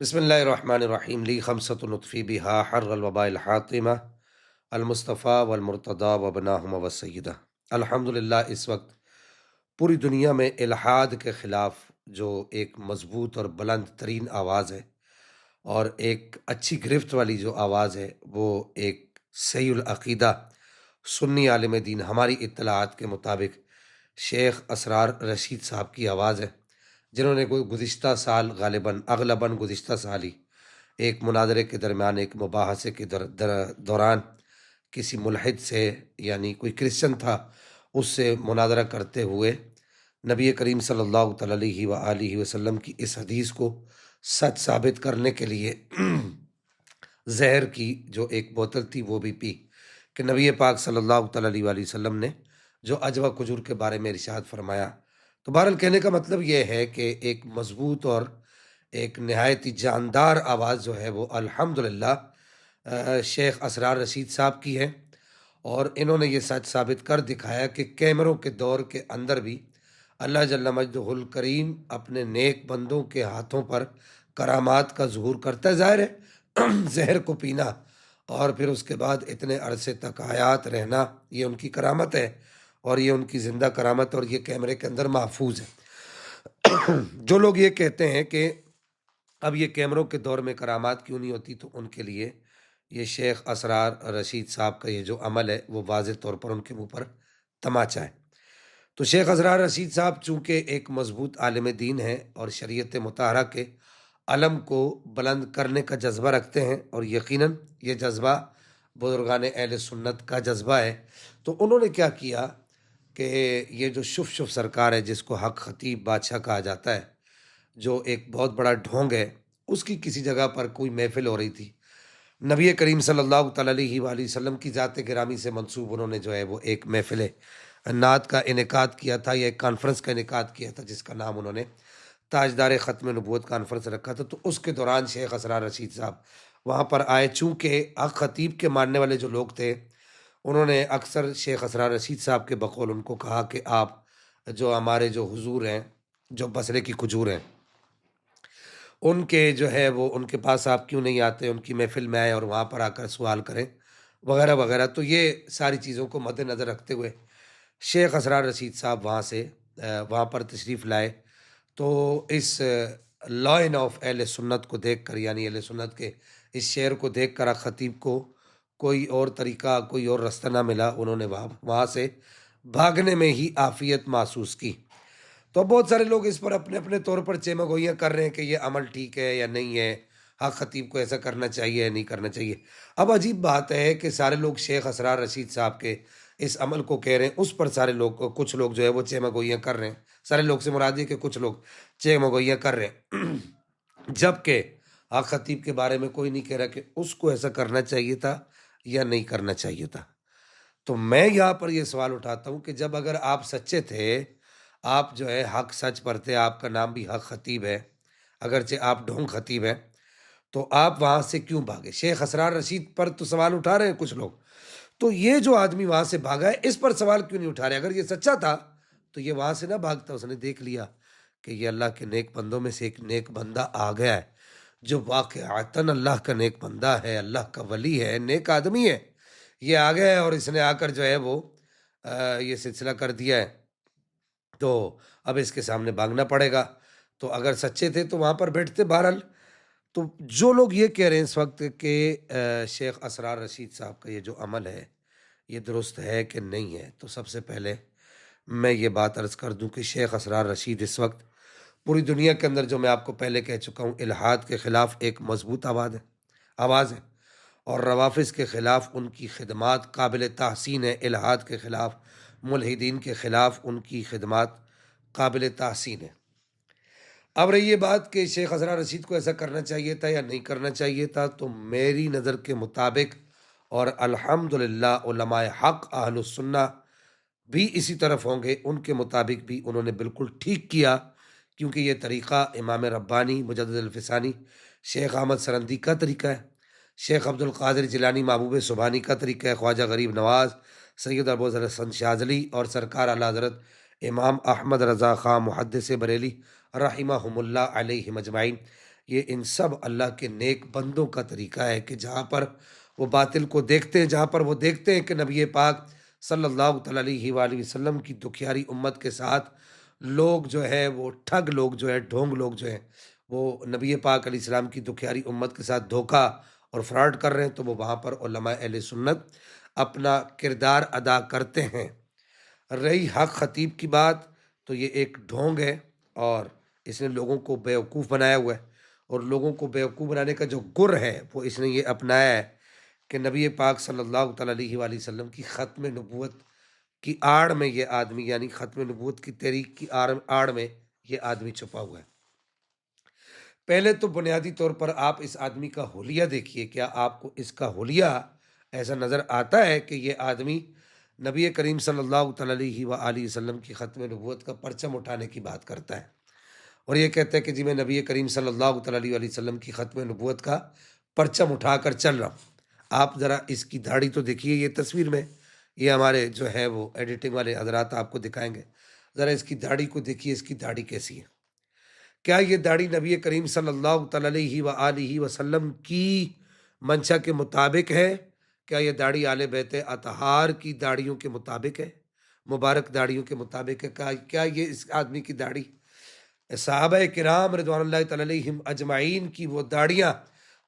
بسم اللہ الرحمن الرحیم لی خمسۃ نطفی بہا حر الوباء الحاطمہ المصطفیٰ والمرتضیٰ وبناہم وسیدہ۔ الحمد للہ اس وقت پوری دنیا میں الحاد کے خلاف جو ایک مضبوط اور بلند ترین آواز ہے اور ایک اچھی گرفت والی جو آواز ہے وہ ایک صحیح العقیدہ سنی عالم دین ہماری اطلاعات کے مطابق شیخ اسرار رشید صاحب کی آواز ہے، جنہوں نے کوئی گزشتہ سال اغلباً گزشتہ سال ہی ایک مناظرے کے درمیان ایک مباحثے کے دوران کسی ملحد سے، یعنی کوئی کرسچن تھا، اس سے مناظرہ کرتے ہوئے نبی کریم صلی اللہ تعالی علیہ وآلہ وسلم کی اس حدیث کو سچ ثابت کرنے کے لیے زہر کی جو ایک بوتل تھی وہ بھی پی، کہ نبی پاک صلی اللہ تعالی علیہ وآلہ وسلم نے جو عجوہ کھجور کے بارے میں ارشاد فرمایا۔ تو بہرحال کہنے کا مطلب یہ ہے کہ ایک مضبوط اور ایک نہایت ہی جاندار آواز جو ہے وہ الحمدللہ شیخ اسرار رشید صاحب کی ہے، اور انہوں نے یہ سچ ثابت کر دکھایا کہ کیمروں کے دور کے اندر بھی اللہ جل مجدہ الکریم اپنے نیک بندوں کے ہاتھوں پر کرامات کا ظہور کرتا ہے۔ ظاہر ہے زہر کو پینا اور پھر اس کے بعد اتنے عرصے تک حیات رہنا، یہ ان کی کرامت ہے، اور یہ ان کی زندہ کرامت، اور یہ کیمرے کے اندر محفوظ ہے۔ جو لوگ یہ کہتے ہیں کہ اب یہ کیمروں کے دور میں کرامات کیوں نہیں ہوتی، تو ان کے لیے یہ شیخ اسرار رشید صاحب کا یہ جو عمل ہے وہ واضح طور پر ان کے منہ پر تماچا ہے۔ تو شیخ اسرار رشید صاحب چونکہ ایک مضبوط عالم دین ہیں اور شریعت مطہرہ کے علم کو بلند کرنے کا جذبہ رکھتے ہیں، اور یقیناً یہ جذبہ بزرگان اہل سنت کا جذبہ ہے، تو انہوں نے کیا کیا کہ یہ جو شف سرکار ہے، جس کو حق خطیب بادشاہ کہا جاتا ہے، جو ایک بہت بڑا ڈھونگ ہے، اس کی کسی جگہ پر کوئی محفل ہو رہی تھی، نبی کریم صلی اللہ تعالی علیہ وآلہ وسلم کی ذات گرامی سے منسوب انہوں نے جو ہے وہ ایک محفل نعت کا انعقاد کیا تھا، یا ایک کانفرنس کا انعقاد کیا تھا، جس کا نام انہوں نے تاجدار ختم نبوت کانفرنس رکھا تھا۔ تو اس کے دوران شیخ اسرار رشید صاحب وہاں پر آئے۔ چونکہ حق خطیب کے ماننے والے جو لوگ تھے، انہوں نے اکثر شیخ اسرار رشید صاحب کے بقول ان کو کہا کہ آپ جو ہمارے جو حضور ہیں، جو بصرے کی کھجور ہیں، ان کے جو ہے وہ ان کے پاس آپ کیوں نہیں آتے، ان کی محفل میں آئے اور وہاں پر آ کر سوال کریں وغیرہ وغیرہ۔ تو یہ ساری چیزوں کو مد نظر رکھتے ہوئے شیخ اسرار رشید صاحب وہاں پر تشریف لائے۔ تو اس لائن آف اہل سنت کو دیکھ کر، یعنی اہل سنت کے اس شعر کو دیکھ کر خطیب کو کوئی اور طریقہ، کوئی اور رستہ نہ ملا، انہوں نے وہاں سے بھاگنے میں ہی عافیت محسوس کی۔ تو اب بہت سارے لوگ اس پر اپنے اپنے طور پر چیمہ گوئیاں کر رہے ہیں کہ یہ عمل ٹھیک ہے یا نہیں ہے، حق خطیب کو ایسا کرنا چاہیے یا نہیں کرنا چاہیے۔ اب عجیب بات ہے کہ سارے لوگ شیخ اسرار رشید صاحب کے اس عمل کو کہہ رہے ہیں، اس پر سارے لوگ، کچھ لوگ جو ہے وہ چیمہ گوئیاں کر رہے ہیں۔ سارے لوگ سے مراد یہ کہ کچھ لوگ چیمہ گوئیاں کر رہے ہیں، جبکہ حق خطیب کے بارے میں کوئی نہیں کہہ رہا کہ اس کو ایسا کرنا چاہیے تھا یا نہیں کرنا چاہیے تھا۔ تو میں یہاں پر یہ سوال اٹھاتا ہوں کہ جب اگر آپ سچے تھے، آپ جو ہے حق سچ پر تھے، آپ کا نام بھی حق خطیب ہے، اگرچہ آپ ڈھونگ خطیب ہیں، تو آپ وہاں سے کیوں بھاگے؟ شیخ اسرار رشید پر تو سوال اٹھا رہے ہیں کچھ لوگ، تو یہ جو آدمی وہاں سے بھاگا ہے، اس پر سوال کیوں نہیں اٹھا رہے؟ اگر یہ سچا تھا تو یہ وہاں سے نہ بھاگتا، اس نے دیکھ لیا کہ یہ اللہ کے نیک بندوں میں سے ایک نیک بندہ آ گیا ہے، جو واقعتاً اللہ کا نیک بندہ ہے، اللہ کا ولی ہے، نیک آدمی ہے، یہ آ گیا ہے، اور اس نے آ کر جو ہے وہ یہ سلسلہ کر دیا ہے، تو اب اس کے سامنے بھاگنا پڑے گا۔ تو اگر سچے تھے تو وہاں پر بیٹھتے۔ بہرحال تو جو لوگ یہ کہہ رہے ہیں اس وقت کہ شیخ اسرار رشید صاحب کا یہ جو عمل ہے یہ درست ہے کہ نہیں ہے، تو سب سے پہلے میں یہ بات عرض کر دوں کہ شیخ اسرار رشید اس وقت پوری دنیا کے اندر، جو میں آپ کو پہلے کہہ چکا ہوں، الحاد کے خلاف ایک مضبوط آواز ہے، اور روافظ کے خلاف ان کی خدمات قابل تحسین ہے، الحاد کے خلاف، ملحدین کے خلاف ان کی خدمات قابل تحسین ہے۔ اب رہی یہ بات کہ شیخ اسرار رشید کو ایسا کرنا چاہیے تھا یا نہیں کرنا چاہیے تھا، تو میری نظر کے مطابق، اور الحمدللہ علماء حق اہل السنہ بھی اسی طرف ہوں گے، ان کے مطابق بھی انہوں نے بالکل ٹھیک کیا، کیونکہ یہ طریقہ امام ربانی مجدد الفسانی شیخ احمد سرندی کا طریقہ ہے، شیخ عبد القادر جیلانی محبوب سبحانی کا طریقہ ہے، خواجہ غریب نواز، سید ابوالحسن شاذلی اور سرکار اعلیٰ حضرت امام احمد رضا خان محدث بریلی رحمہم اللہ علیہ مجمعین، یہ ان سب اللہ کے نیک بندوں کا طریقہ ہے کہ جہاں پر وہ باطل کو دیکھتے ہیں، جہاں پر وہ دیکھتے ہیں کہ نبی پاک صلی اللہ تعالیٰ علیہ وآلہ وسلم کی دکھیاری امت کے ساتھ لوگ جو ہے وہ ٹھگ لوگ جو ہے ڈھونگ لوگ جو ہیں وہ نبی پاک علیہ السلام کی دکھیاری امت کے ساتھ دھوکہ اور فراڈ کر رہے ہیں، تو وہ وہاں پر علماء اہل سنت اپنا کردار ادا کرتے ہیں۔ رہی حق خطیب کی بات، تو یہ ایک ڈھونگ ہے اور اس نے لوگوں کو بیوقوف بنایا ہوا ہے، اور لوگوں کو بیوقوف بنانے کا جو گر ہے وہ اس نے یہ اپنایا ہے کہ نبی پاک صلی اللہ تعالیٰ علیہ وآلہ وسلم کی ختم نبوت کی آڑ میں یہ آدمی، یعنی ختم نبوت کی تحریک کی آڑ میں یہ آدمی چھپا ہوا ہے۔ پہلے تو بنیادی طور پر آپ اس آدمی کا حلیہ دیکھیے، کیا آپ کو اس کا حلیہ ایسا نظر آتا ہے کہ یہ آدمی نبی کریم صلی اللہ تعالیٰ علیہ وآلہ وسلم کی ختم نبوت کا پرچم اٹھانے کی بات کرتا ہے اور یہ کہتا ہے کہ جی میں نبی کریم صلی اللہ تعالیٰ علیہ وآلہ وسلم کی ختم نبوت کا پرچم اٹھا کر چل رہا ہوں؟ آپ ذرا اس کی داڑھی تو دیکھیے، یہ تصویر میں یہ ہمارے جو ہے وہ ایڈیٹنگ والے حضرات آپ کو دکھائیں گے، ذرا اس کی داڑھی کو دیکھیے، اس کی داڑھی کیسی ہے؟ کیا یہ داڑھی نبی کریم صلی اللہ تعالیٰ علیہ وآلہ وسلم کی منشا کے مطابق ہے؟ کیا یہ داڑھی آل بیت اطہار کی داڑھیوں کے مطابق ہے، مبارک داڑھیوں کے مطابق ہے؟ کیا یہ اس آدمی کی داڑھی صحابہ کرام رضوان اللہ تعالیٰ علیہم اجمعین کی وہ داڑیاں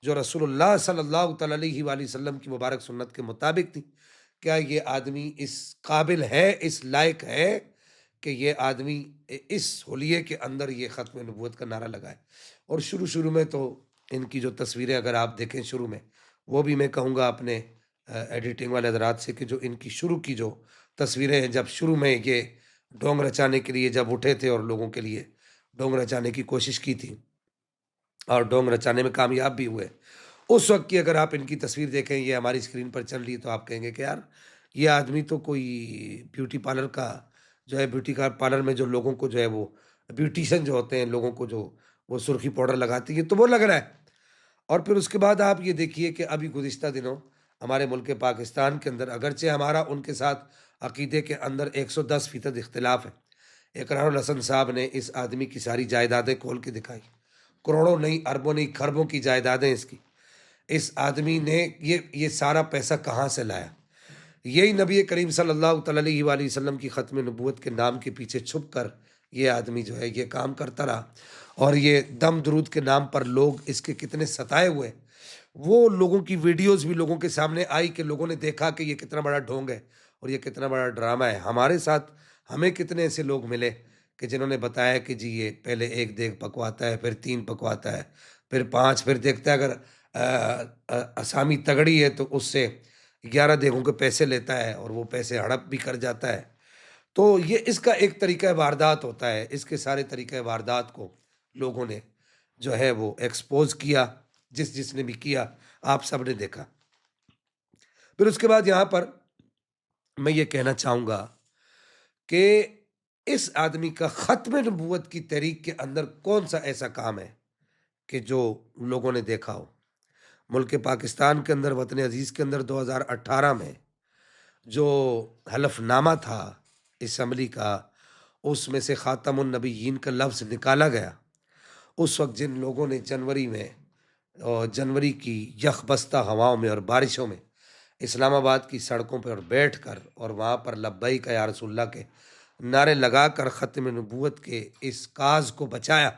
جو رسول اللہ صلی اللہ تعالیٰ علیہ وآلہ وسلم کی مبارک سنت کے مطابق تھی؟ کیا یہ آدمی اس قابل ہے، اس لائق ہے کہ یہ آدمی اس حلیے کے اندر یہ ختم نبوت کا نعرہ لگائے؟ اور شروع میں تو ان کی جو تصویریں اگر آپ دیکھیں شروع میں، وہ بھی میں کہوں گا اپنے ایڈیٹنگ والے حضرات سے کہ جو ان کی شروع کی جو تصویریں ہیں، جب شروع میں یہ ڈھونگ رچانے کے لیے جب اٹھے تھے اور لوگوں کے لیے ڈھونگ رچانے کی کوشش کی تھی اور ڈھونگ رچانے میں کامیاب بھی ہوئے، اس وقت کی اگر آپ ان کی تصویر دیکھیں، یہ ہماری اسکرین پر چل رہی ہے، تو آپ کہیں گے کہ یار یہ آدمی تو کوئی بیوٹی پارلر کا جو ہے، بیوٹی پارلر میں جو لوگوں کو جو ہے وہ بیوٹیشن جو ہوتے ہیں، لوگوں کو جو وہ سرخی پاؤڈر لگاتی ہے، تو وہ لگ رہا ہے۔ اور پھر اس کے بعد آپ یہ دیکھیے کہ ابھی گزشتہ دنوں ہمارے ملک پاکستان کے اندر، اگرچہ ہمارا ان کے ساتھ عقیدے کے اندر 110% اختلاف ہے، اقرار الحسن صاحب نے اس آدمی کی ساری جائیدادیں کھول کے دکھائی، کروڑوں نہیں، اربوں نہیں، کھربوں کی جائیدادیں اس کی۔ اس آدمی نے یہ سارا پیسہ کہاں سے لایا؟ یہی نبی کریم صلی اللہ تعالیٰ علیہ وآلہ وسلم کی ختم نبوت کے نام کے پیچھے چھپ کر یہ آدمی جو ہے یہ کام کرتا رہا، اور یہ دم درود کے نام پر لوگ اس کے کتنے ستائے ہوئے، وہ لوگوں کی ویڈیوز بھی لوگوں کے سامنے آئی کہ لوگوں نے دیکھا کہ یہ کتنا بڑا ڈھونگ ہے اور یہ کتنا بڑا ڈرامہ ہے۔ ہمارے ساتھ ہمیں کتنے ایسے لوگ ملے کہ جنہوں نے بتایا کہ جی یہ پہلے 1 دیگ پکواتا ہے، پھر 3 پکواتا ہے، پھر 5، پھر دیکھتا ہے اگر اسامی تگڑی ہے تو اس سے 11 دیگوں کے پیسے لیتا ہے اور وہ پیسے ہڑپ بھی کر جاتا ہے۔ تو یہ اس کا ایک طریقہ واردات ہوتا ہے، اس کے سارے طریقہ واردات کو لوگوں نے جو ہے وہ ایکسپوز کیا، جس نے بھی کیا آپ سب نے دیکھا۔ پھر اس کے بعد یہاں پر میں یہ کہنا چاہوں گا کہ اس آدمی کا ختم نبوت کی تحریک کے اندر کون سا ایسا کام ہے کہ جو لوگوں نے دیکھا ہو؟ ملک پاکستان کے اندر، وطن عزیز کے اندر 2018 میں جو حلف نامہ تھا اسمبلی کا، اس میں سے خاتم النبیین کا لفظ نکالا گیا۔ اس وقت جن لوگوں نے جنوری کی یخ بستہ ہواؤں میں اور بارشوں میں اسلام آباد کی سڑکوں پر بیٹھ کر اور وہاں پر لبیک یا رسول اللہ کے نعرے لگا کر ختم نبوت کے اس کاز کو بچایا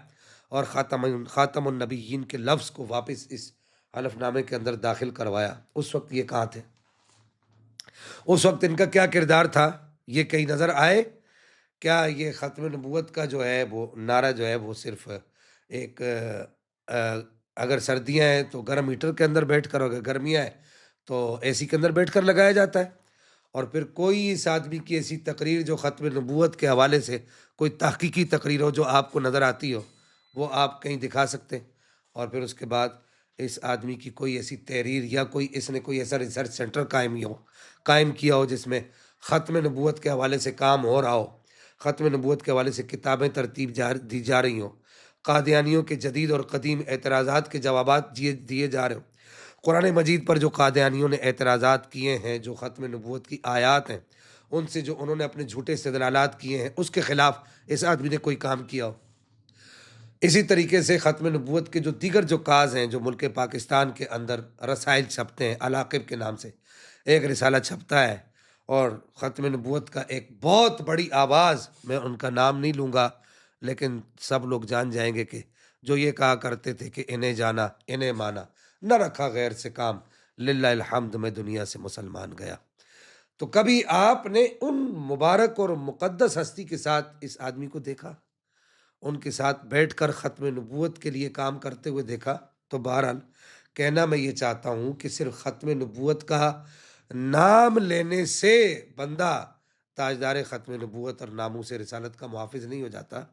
اور خاتم النبیین کے لفظ کو واپس اس حلف نامے کے اندر داخل کروایا، اس وقت یہ کہاں تھے؟ اس وقت ان کا کیا کردار تھا؟ یہ کہیں نظر آئے؟ کیا یہ ختم نبوت کا جو ہے وہ نعرہ جو ہے وہ صرف ایک اگر سردیاں ہیں تو گرم ہیٹر کے اندر بیٹھ کر، اگر گرمیاں ہیں تو اے سی کے اندر بیٹھ کر لگایا جاتا ہے؟ اور پھر کوئی اس آدمی کی ایسی تقریر جو ختم نبوت کے حوالے سے کوئی تحقیقی تقریر ہو جو آپ کو نظر آتی ہو، وہ آپ کہیں دکھا سکتے ہیں؟ اور پھر اس کے بعد اس آدمی کی کوئی ایسی تحریر یا اس نے کوئی ایسا ریسرچ سینٹر قائم کیا ہو جس میں ختم نبوت کے حوالے سے کام ہو رہا ہو، ختم نبوت کے حوالے سے کتابیں ترتیب دی جا رہی ہوں، قادیانیوں کے جدید اور قدیم اعتراضات کے جوابات دیے جا رہے ہوں، قرآن مجید پر جو قادیانیوں نے اعتراضات کیے ہیں، جو ختم نبوت کی آیات ہیں ان سے جو انہوں نے اپنے جھوٹے استدلالات کیے ہیں، اس کے خلاف اس آدمی نے کوئی کام کیا ہو؟ اسی طریقے سے ختم نبوت کے جو دیگر جو کاز ہیں جو ملک پاکستان کے اندر رسائل چھپتے ہیں علاقب کے نام سے ایک رسالہ چھپتا ہے، اور ختم نبوت کا ایک بہت بڑی آواز، میں ان کا نام نہیں لوں گا لیکن سب لوگ جان جائیں گے کہ جو یہ کہا کرتے تھے کہ انہیں جانا انہیں مانا، نہ رکھا غیر سے کام، للہ الحمد میں دنیا سے مسلمان گیا۔ تو کبھی آپ نے ان مبارک اور مقدس ہستی کے ساتھ اس آدمی کو دیکھا، ان کے ساتھ بیٹھ کر ختم نبوت کے لیے کام کرتے ہوئے دیکھا؟ تو بہرحال کہنا میں یہ چاہتا ہوں کہ صرف ختم نبوت کا نام لینے سے بندہ تاجدار ختم نبوت اور ناموس رسالت کا محافظ نہیں ہو جاتا،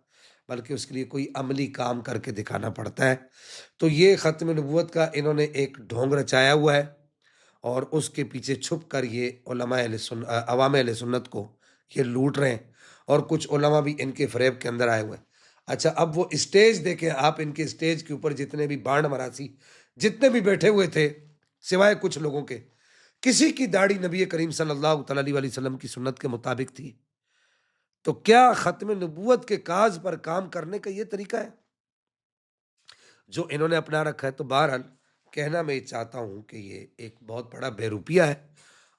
بلکہ اس کے لیے کوئی عملی کام کر کے دکھانا پڑتا ہے۔ تو یہ ختم نبوت کا انہوں نے ایک ڈھونگ رچایا ہوا ہے، اور اس کے پیچھے چھپ کر یہ علماء عوام اہل سنت کو یہ لوٹ رہے ہیں، اور کچھ علماء بھی ان کے فریب کے اندر آئے ہوئے ہیں۔ اچھا، اب وہ اسٹیج دیکھیں آپ، ان کے اسٹیج کے اوپر جتنے بھی بانڈ مراسی جتنے بھی بیٹھے ہوئے تھے، سوائے کچھ لوگوں کے، کسی کی داڑھی نبی کریم صلی اللہ تعالی علیہ وسلم کی سنت کے مطابق تھی؟ تو کیا ختم نبوت کے کاز پر کام کرنے کا یہ طریقہ ہے جو انہوں نے اپنا رکھا ہے؟ تو بہرحال کہنا میں یہ چاہتا ہوں کہ یہ ایک بہت بڑا بیروپیہ ہے،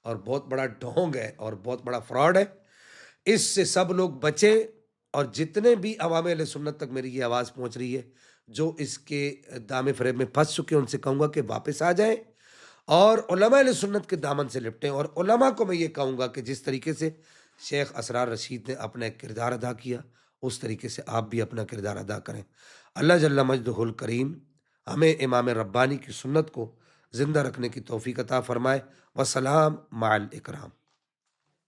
اور بہت بڑا ڈھونگ ہے، اور بہت بڑا فراڈ ہے۔ اس سے سب لوگ بچیں، اور جتنے بھی عوام اہل سنت تک میری یہ آواز پہنچ رہی ہے جو اس کے دام فریب میں پھنس چکے ہیں، ان سے کہوں گا کہ واپس آ جائیں اور علماء اہل سنت کے دامن سے لپٹیں۔ اور علماء کو میں یہ کہوں گا کہ جس طریقے سے شیخ اسرار رشید نے اپنا ایک کردار ادا کیا، اس طریقے سے آپ بھی اپنا کردار ادا کریں۔ اللہ جل مجدہ الکریم ہمیں امام ربانی کی سنت کو زندہ رکھنے کی توفیق عطا فرمائے۔ وسلام مع الاکرام۔